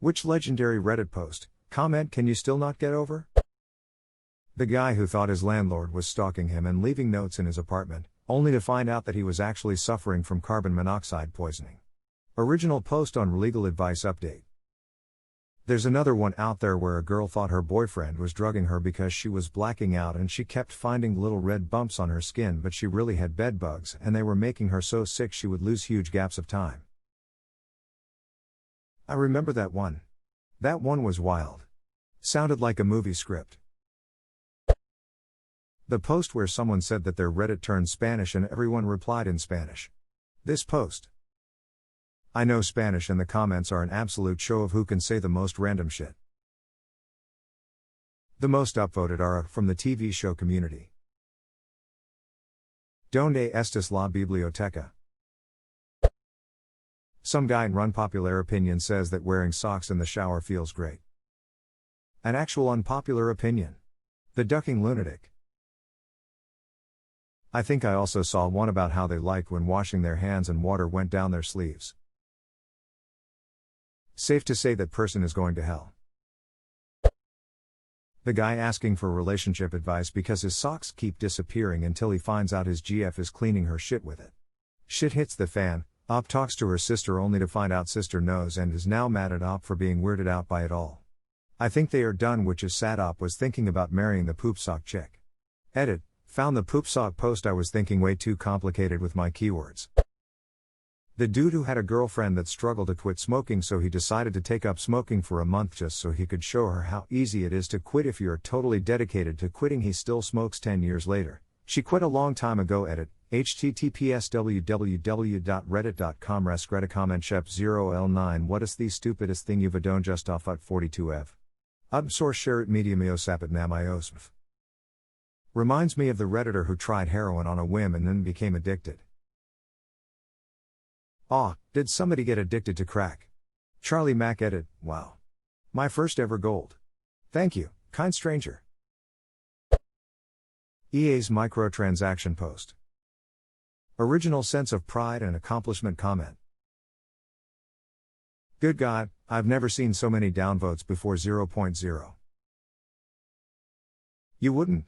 Which legendary Reddit post, comment can you still not get over? The guy who thought his landlord was stalking him and leaving notes in his apartment, only to find out that he was actually suffering from carbon monoxide poisoning. Original post on legal advice update. There's another one out there where a girl thought her boyfriend was drugging her because she was blacking out and she kept finding little red bumps on her skin, but she really had bed bugs and they were making her so sick she would lose huge gaps of time. I remember that one. That one was wild. Sounded like a movie script. The post where someone said that their Reddit turned Spanish and everyone replied in Spanish. This post. I know Spanish and the comments are an absolute show of who can say the most random shit. The most upvoted are from the TV show Community. Donde estés la biblioteca? Some guy in unpopular opinion says that wearing socks in the shower feels great. An actual unpopular opinion. The ducking lunatic. I think I also saw one about how they liked when washing their hands and water went down their sleeves. Safe to say that person is going to hell. The guy asking for relationship advice because his socks keep disappearing until he finds out his GF is cleaning her shit with it. Shit hits the fan. Op talks to her sister only to find out sister knows and is now mad at Op for being weirded out by it all. I think they are done, which is sad. Op was thinking about marrying the poop sock chick. Edit, found the poop sock post. I was thinking way too complicated with my keywords. The dude who had a girlfriend that struggled to quit smoking, so he decided to take up smoking for a month just so he could show her how easy it is to quit if you're totally dedicated to quitting. He still smokes 10 years later. She quit a long time ago. Edit, https www.reddit.com AskReddit comment shep 0l9 what is the stupidest thing you've done just off at 42f? Source share it medium sapit namiosmf. Reminds me of the Redditor who tried heroin on a whim and then became addicted. Did somebody get addicted to crack? Charlie Mack. Edit, wow. My first ever gold. Thank you, kind stranger. EA's microtransaction post. Original sense of pride and accomplishment comment. Good God, I've never seen so many downvotes before. 0.0. You wouldn't?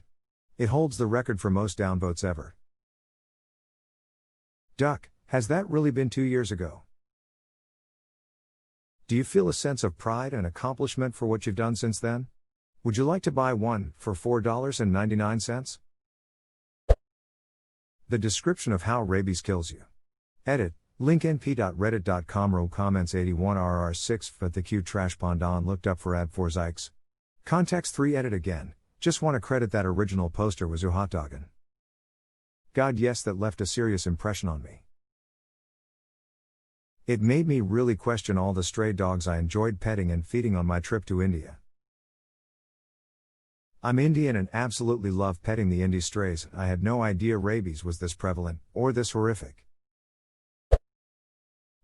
It holds the record for most downvotes ever. Duck, has that really been 2 years ago? Do you feel a sense of pride and accomplishment for what you've done since then? Would you like to buy one for $4.99? The description of how rabies kills you. Edit, link np.reddit.com row comments 81rr6 but the Q trash pondon looked up for ad for Zykes. Context 3 edit again, just want to credit that original poster was hotdoggin. God yes, that left a serious impression on me. It made me really question all the stray dogs I enjoyed petting and feeding on my trip to India. I'm Indian and absolutely love petting the Indie strays. I had no idea rabies was this prevalent, or this horrific.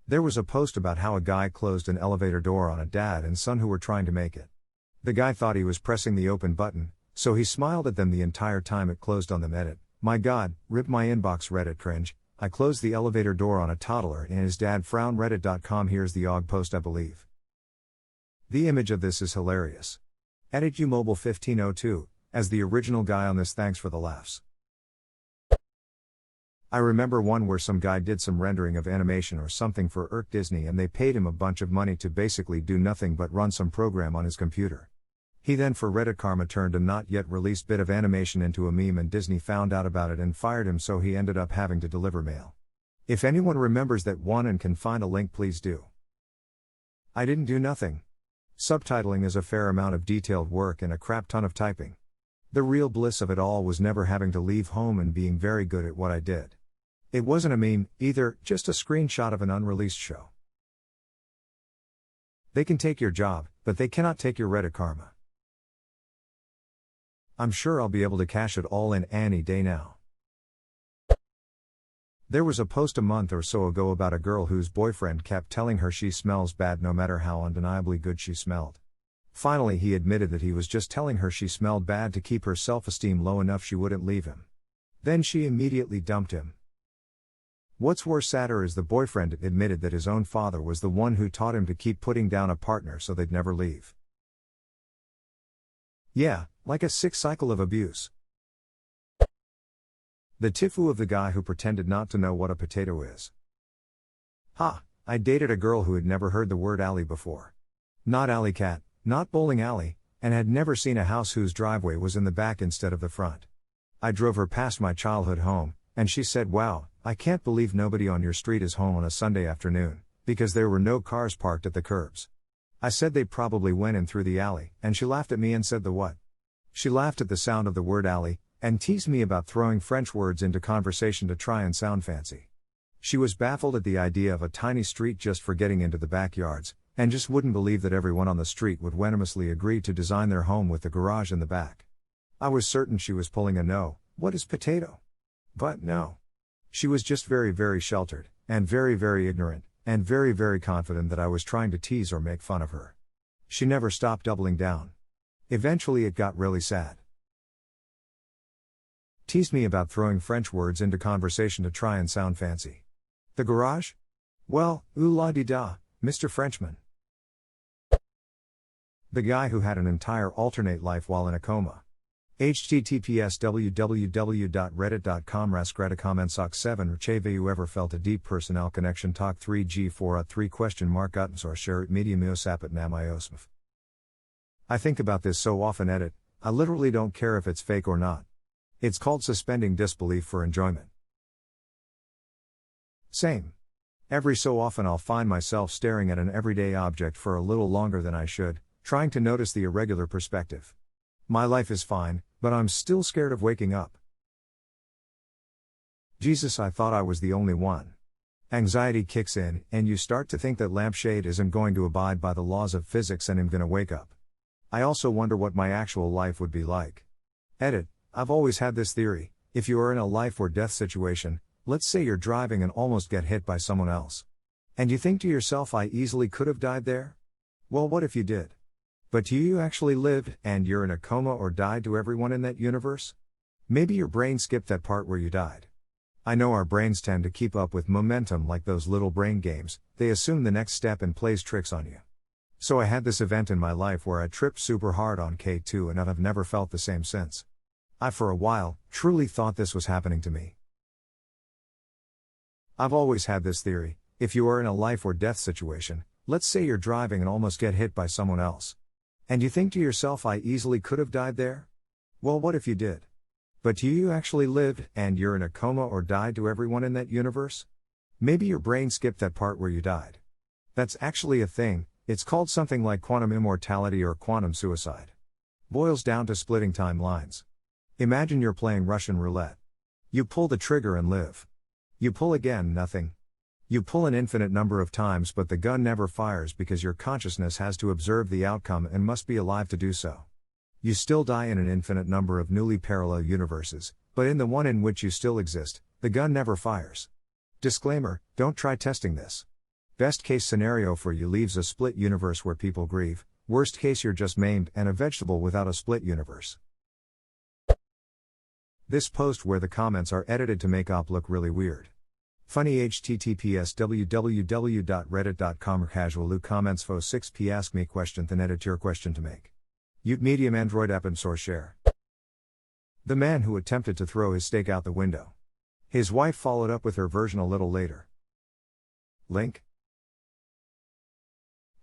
There was a post about how a guy closed an elevator door on a dad and son who were trying to make it. The guy thought he was pressing the open button, so he smiled at them the entire time it closed on them. Edit, my God, rip my inbox. Reddit cringe, I closed the elevator door on a toddler and his dad frown. Reddit.com here's the OG post I believe. The image of this is hilarious. Edit umobile 1502, as the original guy on this. Thanks for the laughs. I remember one where some guy did some rendering of animation or something for Disney and they paid him a bunch of money to basically do nothing but run some program on his computer. He then for Reddit karma turned a not yet released bit of animation into a meme and Disney found out about it and fired him, so he ended up having to deliver mail. If anyone remembers that one and can find a link, please do. I didn't do nothing. Subtitling is a fair amount of detailed work and a crap ton of typing. The real bliss of it all was never having to leave home and being very good at what I did. It wasn't a meme, either, just a screenshot of an unreleased show. They can take your job, but they cannot take your Reddit karma. I'm sure I'll be able to cash it all in any day now. There was a post a month or so ago about a girl whose boyfriend kept telling her she smells bad no matter how undeniably good she smelled. Finally he admitted that he was just telling her she smelled bad to keep her self-esteem low enough she wouldn't leave him. Then she immediately dumped him. What's worse, sadder, is the boyfriend admitted that his own father was the one who taught him to keep putting down a partner so they'd never leave. Yeah, like a sick cycle of abuse. The tifu of the guy who pretended not to know what a potato is. Ha! I dated a girl who had never heard the word alley before. Not alley cat, not bowling alley, and had never seen a house whose driveway was in the back instead of the front. I drove her past my childhood home, and she said, "Wow, I can't believe nobody on your street is home on a Sunday afternoon," because there were no cars parked at the curbs. I said they probably went in through the alley, and she laughed at me and said, "The what?" She laughed at the sound of the word alley, and teased me about throwing French words into conversation to try and sound fancy. She was baffled at the idea of a tiny street just for getting into the backyards, and just wouldn't believe that everyone on the street would venomously agree to design their home with the garage in the back. I was certain she was pulling a "no, what is potato?" But no. She was just very, very sheltered, and very, very ignorant, and very, very confident that I was trying to tease or make fun of her. She never stopped doubling down. Eventually it got really sad. Teased me about throwing French words into conversation to try and sound fancy. The garage? Well, ooh-la-dee-da, Mr. Frenchman. The guy who had an entire alternate life while in a coma. https www.reddit.com AskReddit comment sock 7 Have you ever felt a deep personnel connection talk 3G4 at 3 Uttensor share it medium iosapit namiosmf. I think about this so often edit, I literally don't care if it's fake or not. It's called suspending disbelief for enjoyment. Same. Every so often I'll find myself staring at an everyday object for a little longer than I should, trying to notice the irregular perspective. My life is fine, but I'm still scared of waking up. Jesus, I thought I was the only one. Anxiety kicks in, and you start to think that lampshade isn't going to abide by the laws of physics and I'm gonna wake up. I also wonder what my actual life would be like. Edit, I've always had this theory: if you are in a life or death situation, let's say you're driving and almost get hit by someone else. And you think to yourself, I easily could have died there? Well, what if you did? But do you actually lived, and you're in a coma or died to everyone in that universe? Maybe your brain skipped that part where you died. I know our brains tend to keep up with momentum like those little brain games, they assume the next step and plays tricks on you. So I had this event in my life where I tripped super hard on K2 and I've never felt the same since. I for a while, truly thought this was happening to me. I've always had this theory: if you are in a life or death situation, let's say you're driving and almost get hit by someone else. And you think to yourself, I easily could have died there? Well, what if you did? But do you actually lived, and you're in a coma or died to everyone in that universe? Maybe your brain skipped that part where you died. That's actually a thing, it's called something like quantum immortality or quantum suicide. Boils down to splitting timelines. Imagine you're playing Russian roulette. You pull the trigger and live. You pull again, nothing. You pull an infinite number of times, but the gun never fires because your consciousness has to observe the outcome and must be alive to do so. You still die in an infinite number of newly parallel universes, but in the one in which you still exist, the gun never fires. Disclaimer, don't try testing this. Best case scenario for you leaves a split universe where people grieve, worst case you're just maimed and a vegetable without a split universe. This post where the comments are edited to make op look really weird. Funny https www.reddit.com casual comments fo 6p ask me question then edit your question to make. Ute medium Android app and source share. The man who attempted to throw his steak out the window. His wife followed up with her version a little later. Link.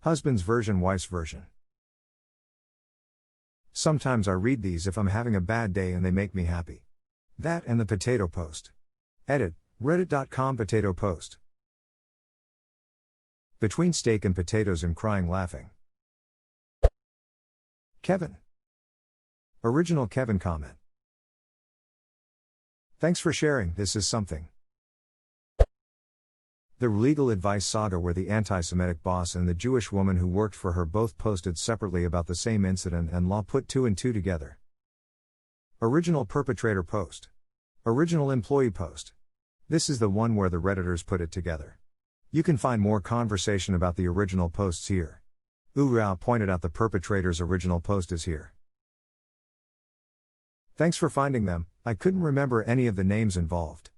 Husband's version, wife's version. Sometimes I read these if I'm having a bad day and they make me happy. That and the potato post. Edit. Reddit.com potato post. Between steak and potatoes and crying laughing. Kevin. Original Kevin comment. Thanks for sharing, this is something. The legal advice saga where the anti-Semitic boss and the Jewish woman who worked for her both posted separately about the same incident and law put 2 and 2 together. Original perpetrator post. Original employee post. This is the one where the Redditors put it together. You can find more conversation about the original posts here. Urao pointed out the perpetrator's original post is here. Thanks for finding them, I couldn't remember any of the names involved.